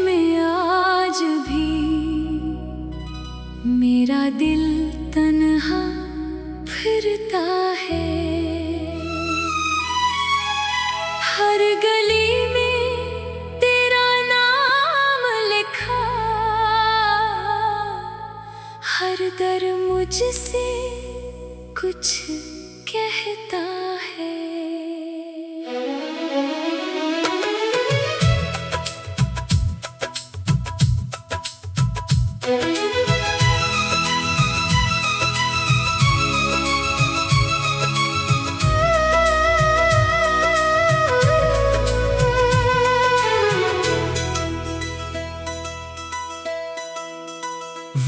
में आज भी मेरा दिल तन्हा फिरता है। हर गली में तेरा नाम लिखा, हर दर मुझसे कुछ कहता है।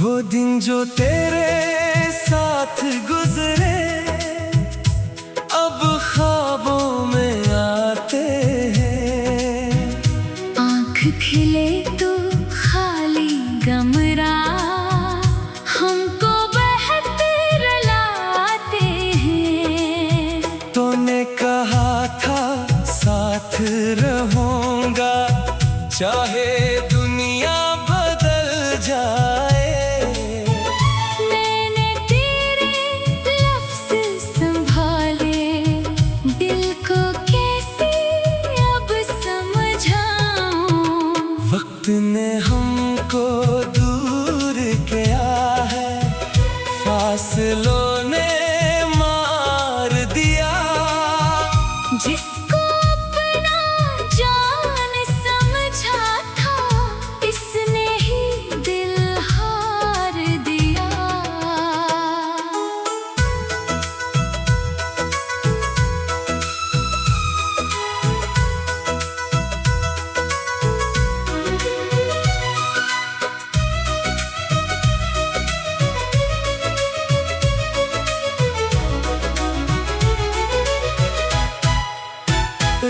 वो दिन जो तेरे साथ गुजरे अब ख्वाबों में आते हैं। आँख खिले तो खाली गमरा हमको बहते रुलाते हैं। तूने कहा था साथ रहूंगा चाहे दुनिया बदल जाए। वक्त ने हमको दूर किया है, फासलों ने मार दिया। जिसको अपना जान समझा था इसने ही दिल हार दिया।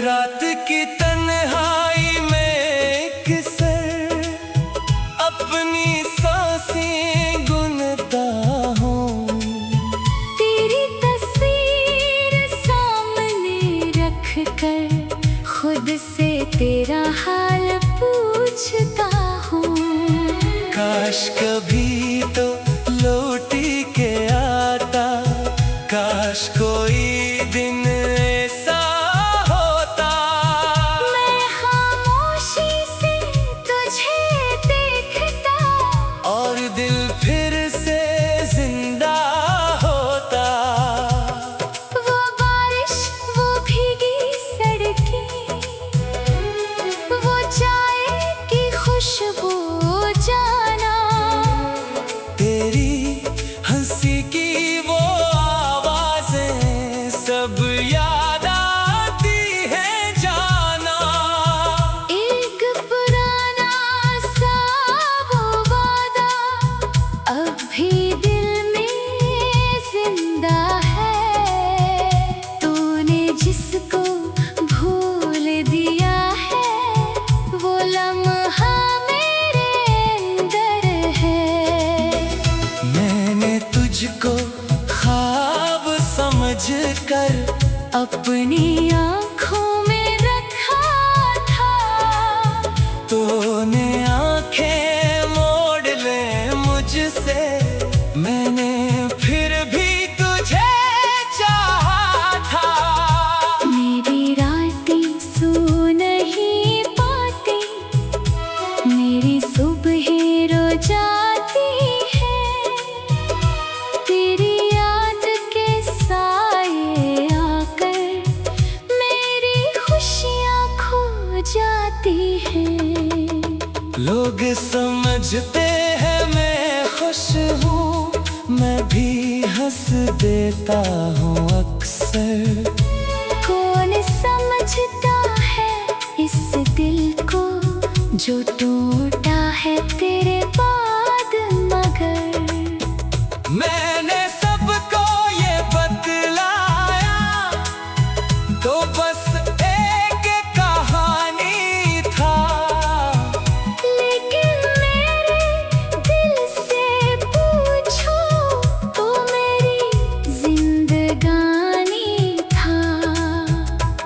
रात की तन्हाई में किसर अपनी सांसें गुनता हूँ। तेरी तस्वीर सामने रख कर खुद से तेरा हाल पूछता हूँ। काश कभी तो लौट के आता, काश कोई दिन ऐसा होता। मैं खामोशी से तुझे देखता और दिल फिर से जिंदा होता। वो बारिश, वो भीगी सड़कें, वो चाय की खुशबू जाना, तेरी हंसी की वो आवाजें सब याद आती है जाना। एक पुराना सा वो वादा अब भी दिल में जिंदा है। तूने जिसको भूल दिया है वो लम्हा मेरे अंदर है। मैंने तुझको ख्वाब समझ कर अपनी आँखों में रखा था। तूने आंखें मोड़ ले मुझसे, मैंने फिर भी तुझे चाहा था। मेरी रातें सो नहीं पाती, मेरी सुबहें रो जाती है। तेरी याद के साए आकर मेरी खुशियाँ खो जाती हैं। लोग समझते हैं मैं खुश हूँ, मैं भी हंस देता हूँ अक्सर। कौन समझता है इस दिल को जो टूटा है तेरे बाद मगर। मैंने सबको ये बतलाया तो बस एक कहानी था। लेकिन मेरे दिल से पूछो तो मेरी जिंदगानी था।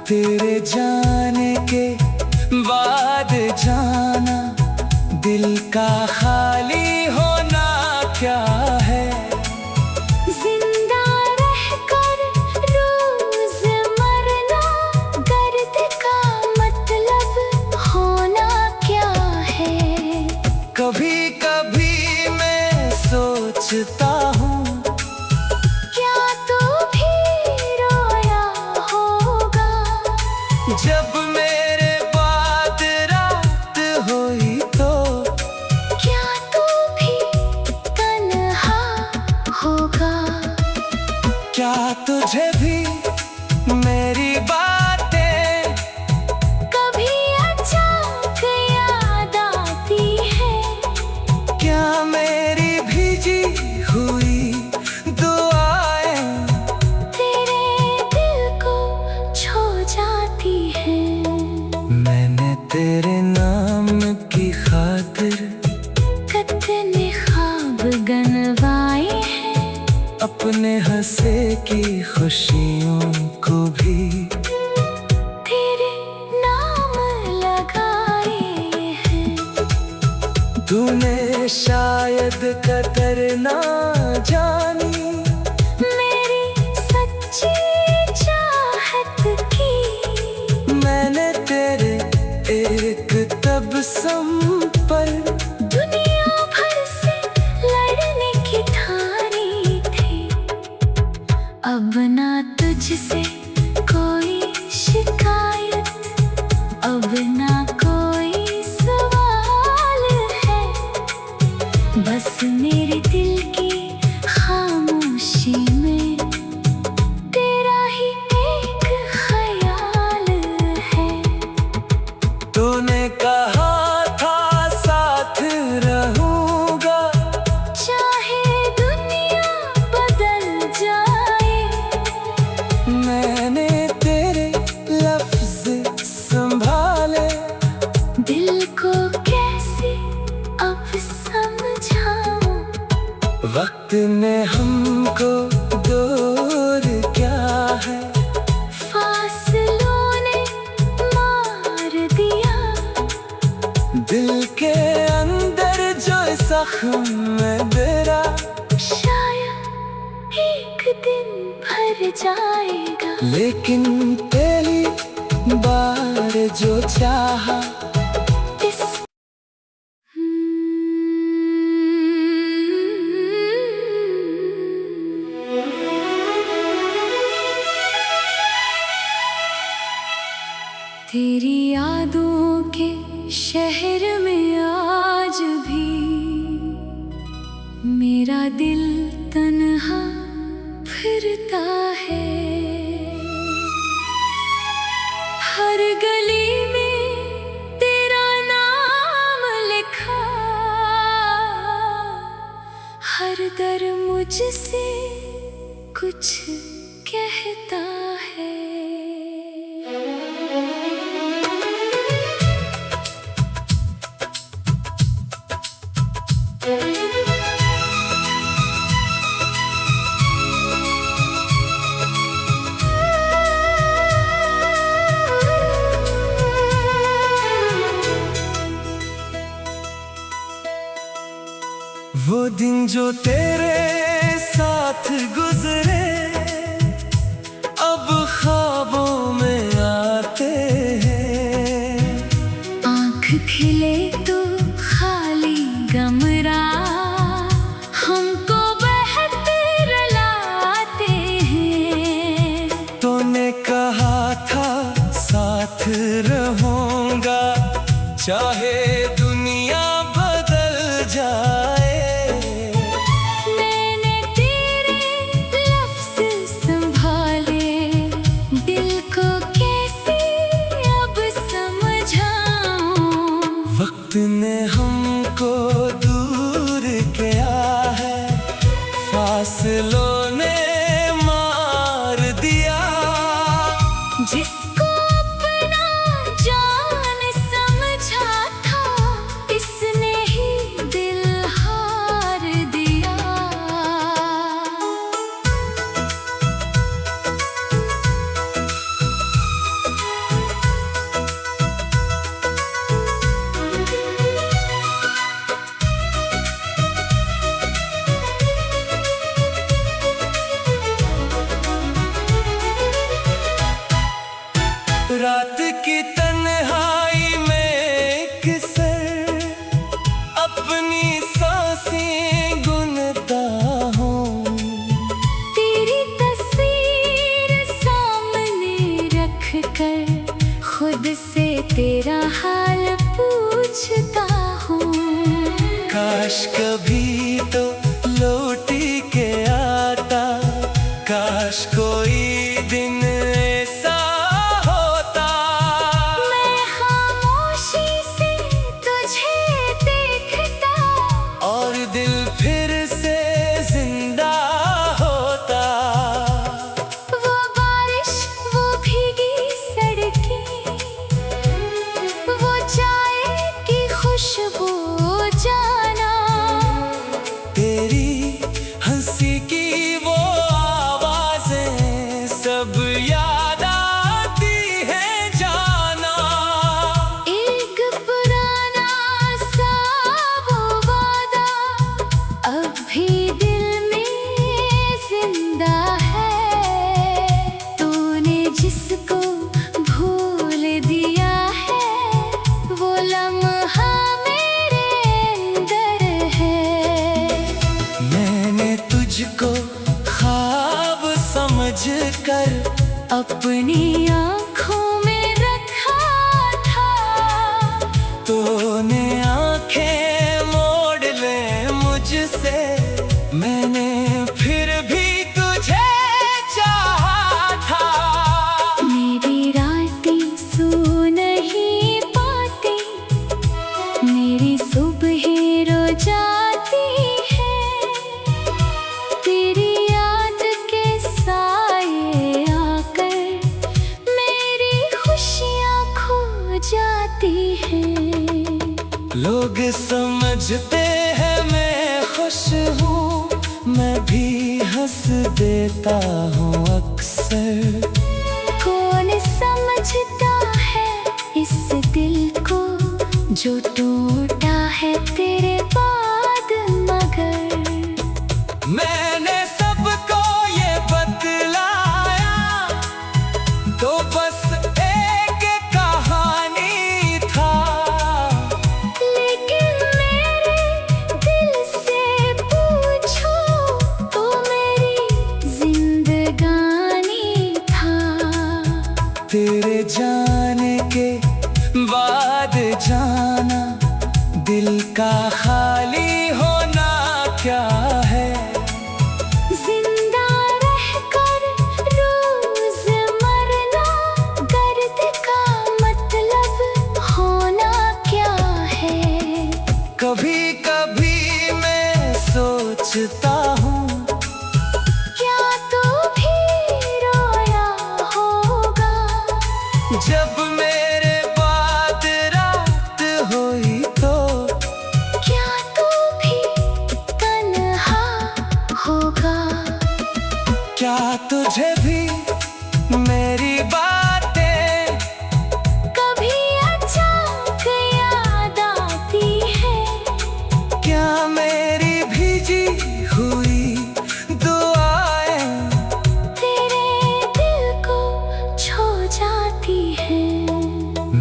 तेरे जाने के बाद जाना का खाली होना क्या है। जिंदा रहकर रोज मरना, दर्द का मतलब होना क्या है। कभी कभी मैं सोचता हूँ, क्या तू भी रोया होगा जब मेरे बाद रात हुई तो। क्या तू भी तन्हा होगा। क्या तुझे भी मेरी बातें कभी अचानक याद आती है। क्या मेरी भीजी हुई दुआएं तेरे दिल को छू जाती है। मैंने तेरे नाम की खातिर कितने ख्वाब गनवाए हैं। अपने हंसे की खुशियों को भी तेरे नाम लगाए हैं। तूने शायद कदर ना जानी मेरी सच्ची चाहत की। मैंने तेरे एक तबस्सुम पर दुनिया भर से लड़ने की ठानी थी। अब ना तुझसे कोई शिकायत, अब ना कोई सवाल है। बस मेरे दिल की खामोशी में तेरा ही एक ख्याल है। तूने कहा था साथ रहूंगा, चाहे दुनिया बदल जाए। मैंने तेरे लफ्ज संभाले। दिल को कैसे अब समझाऊं। वक्त ने हमको दूर क्या है, फासलों ने मार दिया। दिल के अंदर जो जख्म में मेरा शायद एक दिन भर जाएगा। लेकिन पहली बार जो चाहा इस तेरी यादों के शहर में आज भी मेरा दिल तन्हा फिरता है। हर गली में तेरा नाम लिखा, हर दर मुझसे कुछ कहता है। वो दिन जो तेरे साथ गुजरे अब ख्वाबों में आते हैं। आँख खिले तो खाली गमरा हमको बहते रुलाते हैं। तूने कहा था साथ रहूंगा, चाहे दुनिया बदल जाए। मैंने तेरे लफ्ज़ संभाले। दिल को कैसे अब समझाऊं। वक्त ने हमको दूर किया है, फासलों ने मार दिया। जिसको अपना जान समझा था, इसने ही दिल हार दिया। अपनी सांसें गुनता हूँ। तेरी तस्वीर सामने रख कर खुद से तेरा हाल पूछता हूँ। काश कभी तो लौटी के आता, काश कोई दिन ऐसा होता। मैं खामोशी से तुझे देखता और दिल फिर से जिंदा होता। वो बारिश, वो भीगी सड़कें, वो चाय की खुशबू जाना, तेरी हंसी की वो आवाजें सब याद आती है जाना। एक पुराना सा वो वादा अब भी दिल में जिंदा है। तूने जिसको भूल दिया है वो लम्हा मेरे अंदर है। मैंने तुझको ख्वाब समझ कर अपनी आँखों में रखा था, तूने आंखें मोड़ ले मुझसे, मैंने फिर भी तुझे चाहा था। मेरी रातें सो नहीं पाती, मेरी सुबहें रो जाती है। तेरी याद के साए आकर मेरी खुशियाँ खो जाती हैं। लोग समझते हैं मैं खुश हूँ, मैं भी हंस देता हूँ अक्सर। कौन समझता है इस दिल को जो टूटा है तेरे बाद मगर। मैंने सबको ये बतलाया तो बस एक कहानी था। लेकिन मेरे दिल से पूछो तो मेरी जिंदगानी था। तेरे जाने के बाद जाना, दिल का खाली होना क्या है। जिंदा रहकर रोज मरना, दर्द का मतलब होना क्या है। कभी कभी मैं सोचता हूँ, क्या तू भी रोया होगा जब मेरे बाद रात हुई तो। क्या तू भी तन्हा होगा। क्या तुझे भी मेरी बातें कभी अचानक याद आती है। क्या मेरी भीजी हुई दुआएं तेरे दिल को छू जाती है।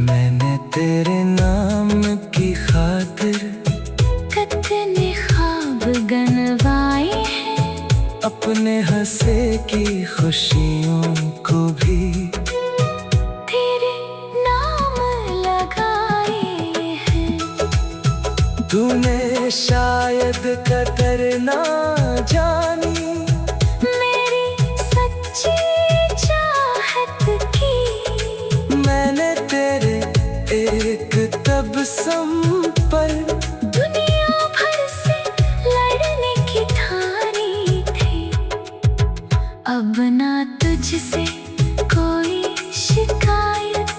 मैंने तेरे नाम की खातिर कितने ख्वाब गनवाए हैं, अपने हंसे की खुशियों को भी तेरे नाम लगाए हैं। तूने शायद कदर ना जानी मेरी सच्ची चाहत की। मैंने तेरे एक तबस्सुम पर दुनिया भर से लड़ने की ठानी थी। अब ना तुझसे कोई शिकायत,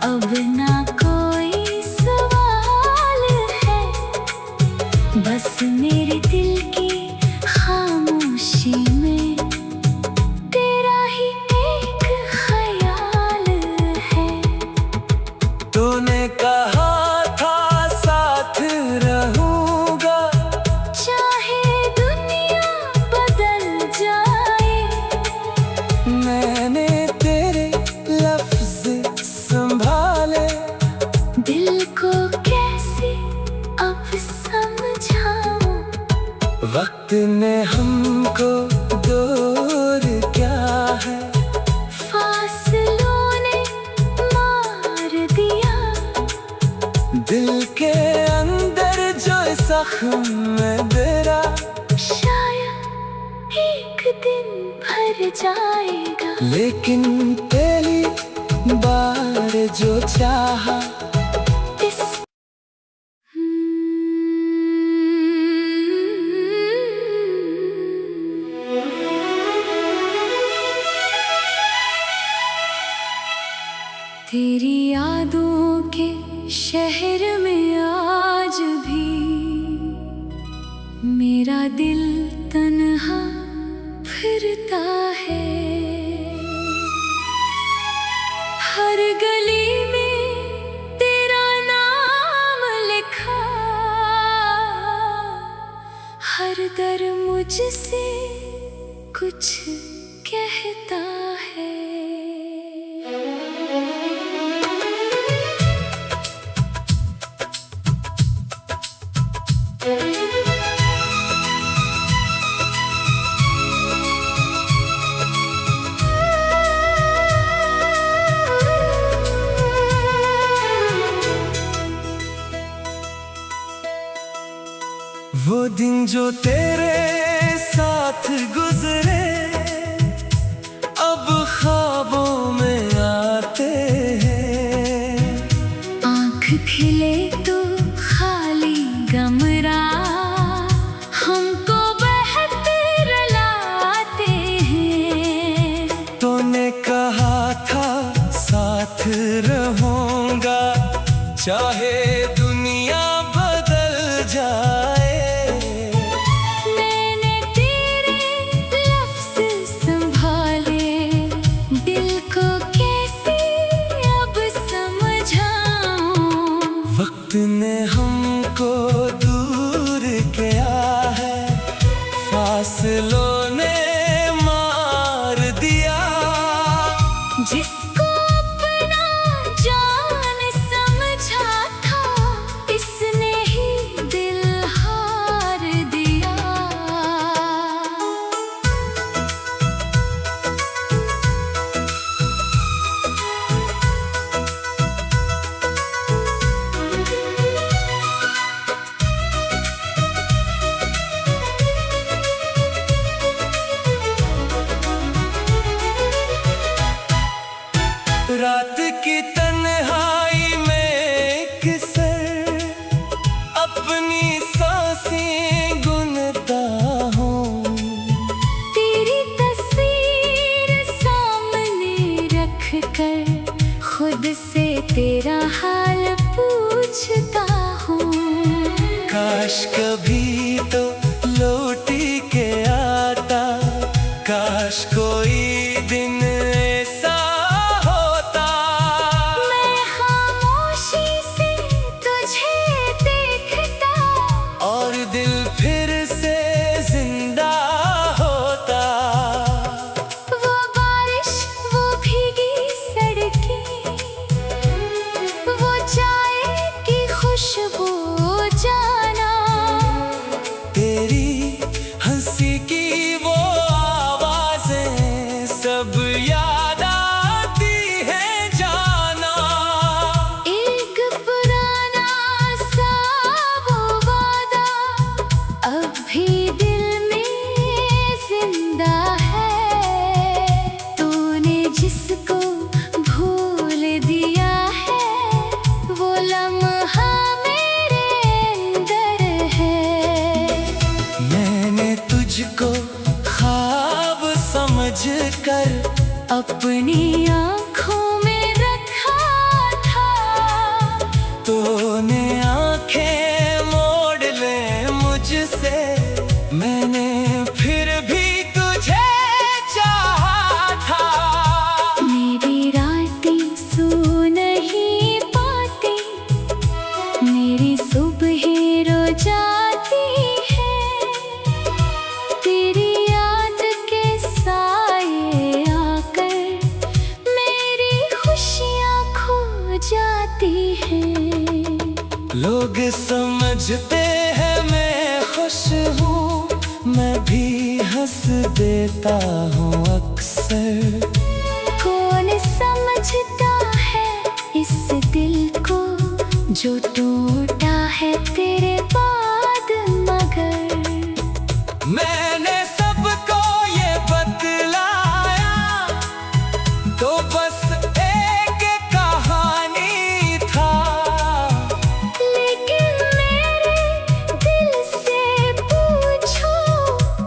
अब ना कोई सवाल है। बस मेरे दिल की खामोशी में तेरा ही एक ख्याल है। तूने कहा था साथ रहूंगा, चाहे दुनिया बदल जाए। मैंने तेरे लफ्ज संभाले, दिल को कैसे अब वक्त ने हमको दूर क्या है, फासलों ने मार दिया। दिल के अंदर जो जख्म में बेरा, शायद एक दिन भर जाएगा। लेकिन पहली बार जो चाहा इस तेरी यादों के शहर में आज भी मेरा दिल तन्हा फिरता है। हर गली में तेरा नाम लिखा, हर दर मुझसे कुछ कहता है। वो दिन जो तेरे साथ गुजरे, अब ख्वाबों में आते हैं। आँख खिले तो खाली गमरा हमको बहते रुलाते हैं। तूने कहा था साथ रहूंगा, चाहे दुनिया बदल जाए। मैंने तेरे लफ्ज़ संभाले, दिल को कैसे अब समझाऊं। वक्त ने हमको दूर किया है, फासलों ने मार दिया। जिसको अपना जान समझा था, इसने ही दिल हार दिया। रात की तन्हाई में किसर अपनी सांसें गुनता हूँ। तेरी तस्वीर सामने रख कर खुद से तेरा हाल पूछता हूँ। काश कभी तो लौटी के आता, काश कोई दिन ऐसा होता। मैं खामोशी से तुझे देखता, और दिल फिर से जिंदा होता। वो बारिश, वो भीगी सड़कें, वो चाय की खुशबू जाना, तेरी हंसी की वो आवाजें सब याद आती है जाना। एक पुराना सा वो वादा अब भी दिल में जिंदा है। तूने जिसको भूल दिया है, वो लम्हा मेरे अंदर है। मैंने तुझको ख्वाब समझ कर अपनी आँखों में रखा था। तूने आंखें मोड़ ले मुझसे, मैंने फिर भी तुझे चाहा था। मेरी रातें सो नहीं पाती, मेरी सुबहें रो जाती है। तेरी याद के साए आकर मेरी खुशियाँ खो जाती हैं। लोग समझते हैं मैं खुश हूँ, मैं भी हंस देता हूँ अक्सर। कौन समझता है इस दिल को जो टूटा है तेरे बाद, मगर मैंने सबको ये बतलाया तो बस एक कहानी था। लेकिन मेरे दिल से पूछो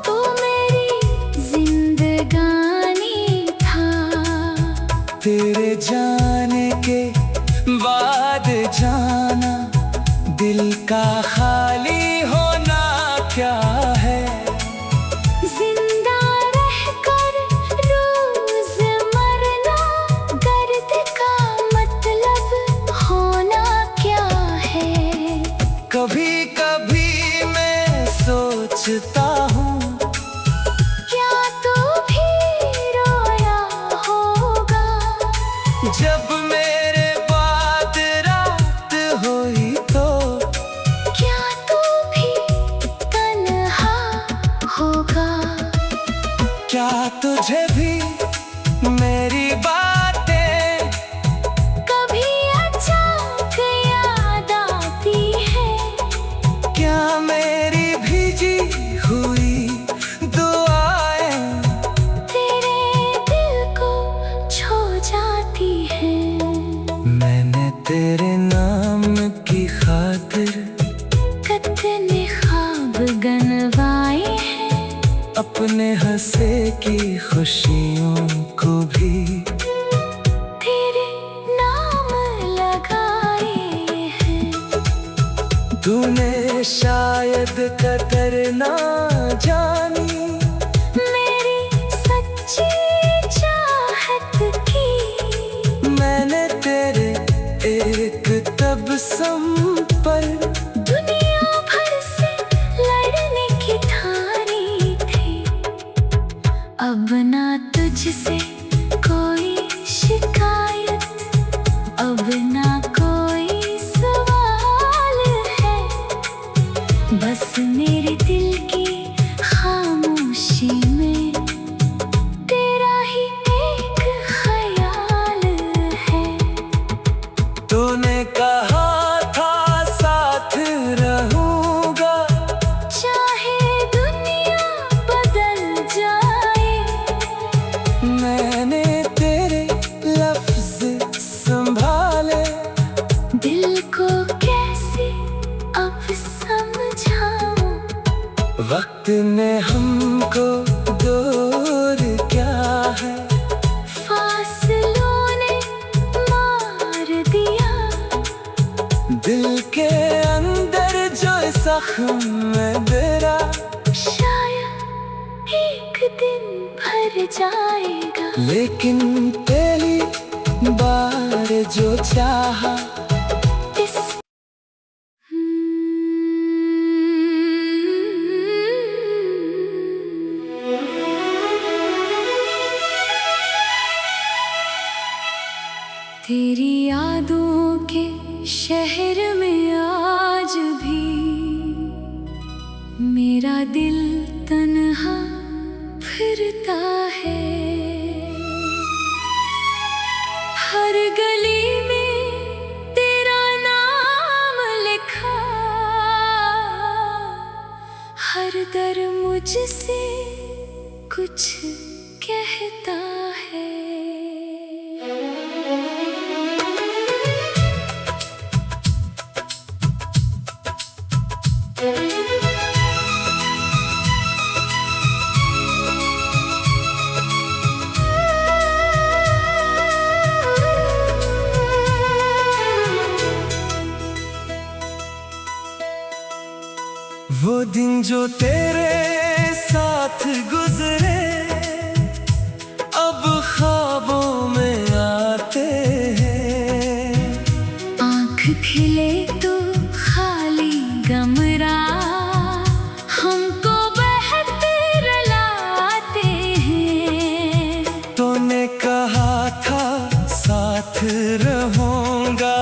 तो मेरी जिंदगानी था। तेरे जाने के बाद जाना, दिल का खाली होना क्या है। जिंदा रहकर रोज मरना, दर्द का मतलब होना क्या है। कभी कभी मैं सोचता हूँ क्या तू भी रोया होगा जब मेरे बाद रात हुई तो। क्या तू भी तन्हा होगा। क्या तुझे भी मेरी बातें कभी अचानक याद आती है। क्या मेरी भीजी हुई दुआएं तेरे दिल को छू जाती है। मैंने तेरे नाम की खातिर कितने ख्वाब गनवाए हैं। अपने हंसे की खुशियों को भी तेरे नाम लगाए हैं। तूने शायद कदर ना जानी मेरी सच्ची चाहत की। मैंने तेरे एक तबस्सुम पर दुनिया भर से लड़ने की ठानी थी। अब ना तुझसे कोई शिकायत, अब ना कोई सवाल है। बस मेरे दिल की खामोशी में तेरा ही एक ख्याल है। तूने कहा था साथ रहूंगा चाहे दुनिया बदल जाए। मैंने तेरे लफ्ज संभाले। दिल को कैसे अब समझाऊं। वक्त ने हमको दूर क्या है, फासलों ने मार दिया। दिल के अंदर जो जख्म है मेरा शायद एक दिन भर जाएगा। लेकिन पहली बार जो चाहा इस तेरी यादों के शहर में आज भी मेरा दिल तन्हा फिरता है। हर गली में तेरा नाम लिखा, हर दर मुझसे कुछ कहता है। वो दिन जो तेरे साथ गुजरे अब ख्वाबों में आते हैं। आँख खिले तो खाली गमरा हमको बहते रुलाते हैं। तूने कहा था साथ रहूंगा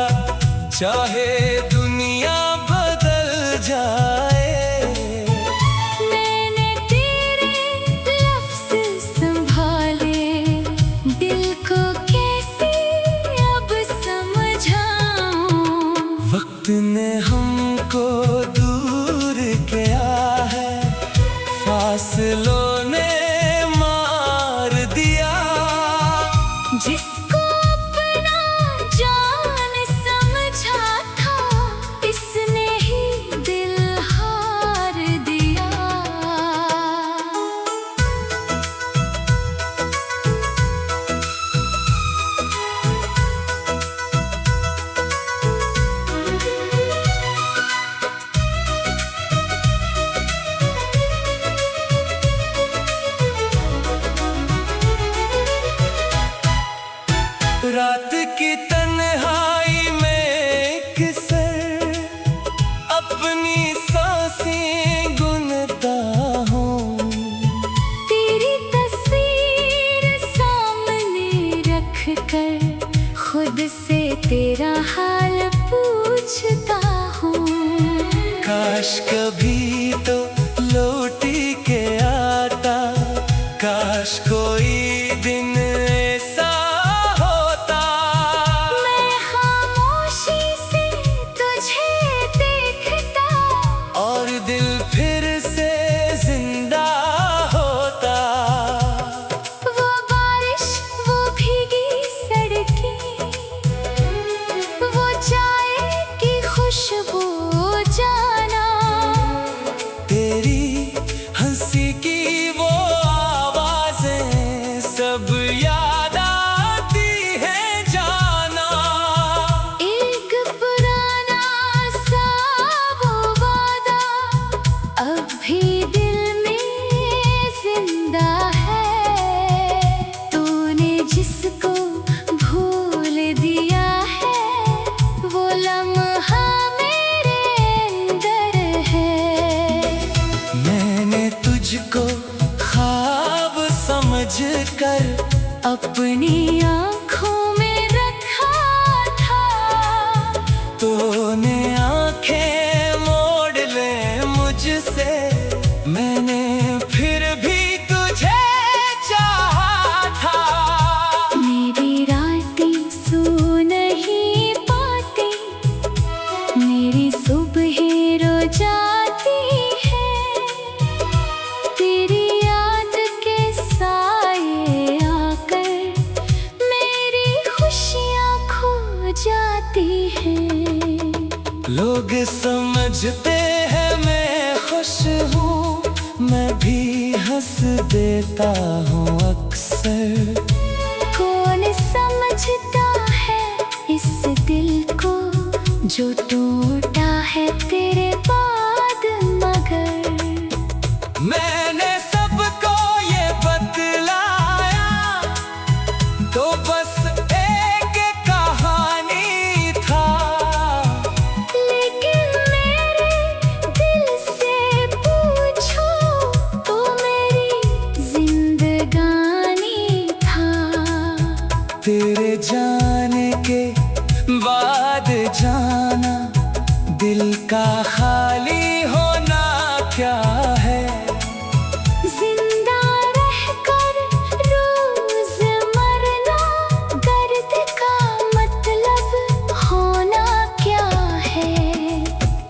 चाहे दुनिया बदल जाए। मैंने अपनी सांसें गुनता हूँ। तेरी तस्वीर सामने रख कर खुद से तेरा हाल पूछता हूँ। काश कभी तो लौट के आता, काश कोई दिन ऐसा होता। मैं खामोशी से तुझे देखता और दिल फिर से जिंदा होता। वो बारिश, वो भीगी सड़कें, वो चाय की खुशबू जाना, तेरी हंसी की वो आवाजें सब याद आती है जाना। एक पुराना सा वो वादा अब भी दिल में जिंदा है। तूने जिसको भूल दिया है वो लम्हा मेरे अंदर है। मैंने तुझको ख्वाब समझ कर अपनी आँखों में रखा था, तूने आंखें मोड़ ले मुझसे, मैंने फिर भी तुझे चाहा था। मेरी रातें सो नहीं पाती, मेरी सुबहें रो जाती है। तेरी याद के साए आकर मेरी खुशियाँ खो जाती हैं। लोग समझते हैं मैं खुश हूँ, मैं भी हंस देता हूँ अक्सर। कौन समझता है इस दिल को जो टूटा है तेरे बाद, मगर मैंने सबको ये बतलाया तो बस एक कहानी था। लेकिन मेरे दिल से पूछो तो मेरी जिंदगानी था। तेरे जाने के बाद जाना, दिल का खाली होना क्या है। जिंदा रहकर रोज मरना, दर्द का मतलब होना क्या है।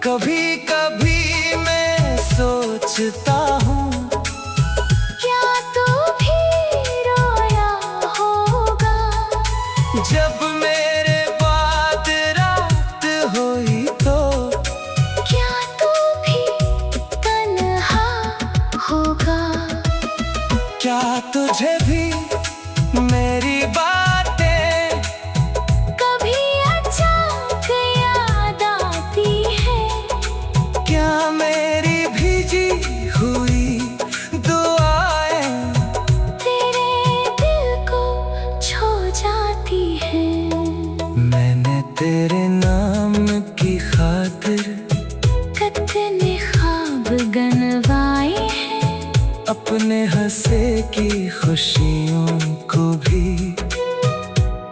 कभी कभी मैं सोचता हूँ, क्या तू भी रोया होगा जब मेरे बाद रात हुई तो। क्या तू भी तन्हा होगा। क्या तुझे भी मेरी बातें कभी अचानक याद आती है। क्या मेरी भीजी हुई दुआएं तेरे दिल को छू जाती है। मैंने तेरे नाम की खातिर कितने ख्वाब गनवाए हैं, अपने हंसे की खुशियों को भी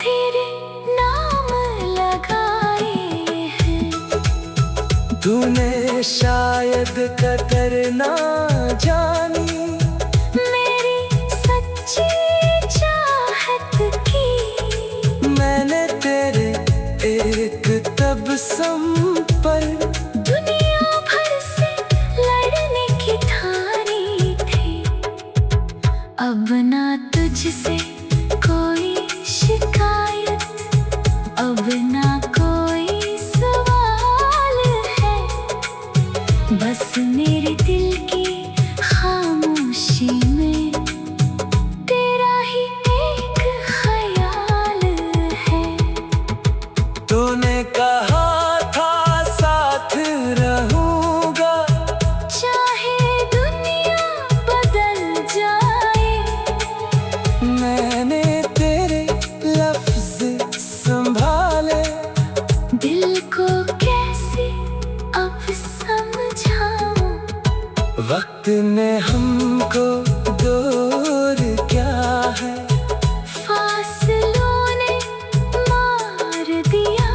तेरे नाम लगाए हैं। तूने शायद कदर ना जानी मेरी सच्ची चाहत की, मैंने तेरे एक तबस्सुम पर दुनिया भर से लड़ने की ठानी थी। अब ना तुझसे कोई शिकायत, अब ना कोई सवाल है। बस मेरे दिल की खामोशी में तेरा ही एक ख्याल है। तूने कहा था साथ रहूंगा, चाहे दुनिया बदल जाए, मैंने तेरे लफ्ज संभाले। दिल को कैसे अब समझ वक्त ने हमको दूर क्या है, फासलों ने मार दिया।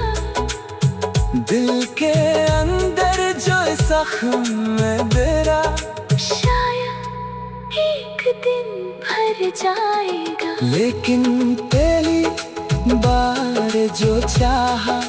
दिल के अंदर जो जख्म में बेरा, शायद एक दिन भर जाएगा। लेकिन पहली बार जो चाहा